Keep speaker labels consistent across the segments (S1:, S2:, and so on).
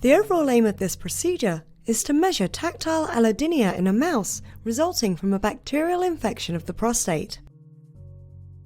S1: The overall aim of this procedure is to measure tactile allodynia in a mouse resulting from a bacterial infection of the prostate.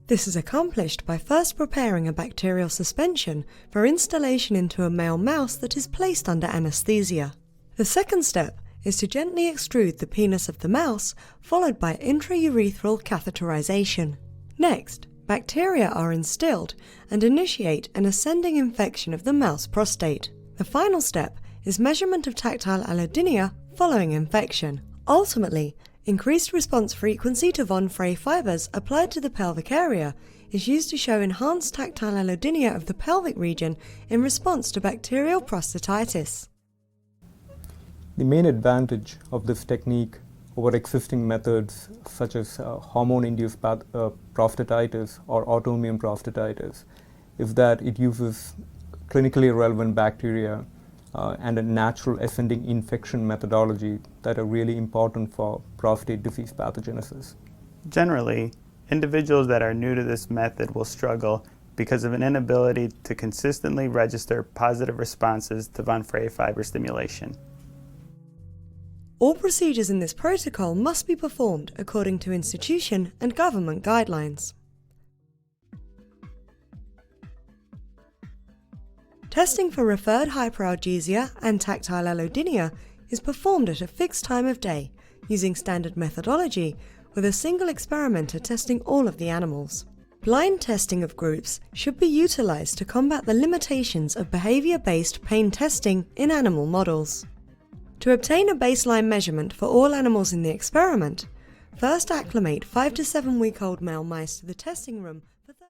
S1: This is accomplished by first preparing a bacterial suspension for installation into a male mouse that is placed under anesthesia. The second step is to gently extrude the penis of the mouse, followed by intraurethral catheterization. Next, bacteria are instilled and initiate an ascending infection of the mouse prostate. The final step is measurement of tactile allodynia following infection. Ultimately, increased response frequency to von Frey fibers applied to the pelvic area is used to show enhanced tactile allodynia of the pelvic region in response to bacterial prostatitis.
S2: The main advantage of this technique over existing methods such as hormone-induced prostatitis or autoimmune prostatitis is that it uses clinically relevant bacteria and a natural ascending infection methodology that are really important for prostate disease pathogenesis.
S3: Generally, individuals that are new to this method will struggle because of an inability to consistently register positive responses to von Frey fiber stimulation.
S1: All procedures in this protocol must be performed according to institution and government guidelines. Testing for referred hyperalgesia and tactile allodynia is performed at a fixed time of day using standard methodology with a single experimenter testing all of the animals. Blind testing of groups should be utilized to combat the limitations of behavior-based pain testing in animal models. To obtain a baseline measurement for all animals in the experiment, first acclimate 5 to 7 week old male mice to the testing room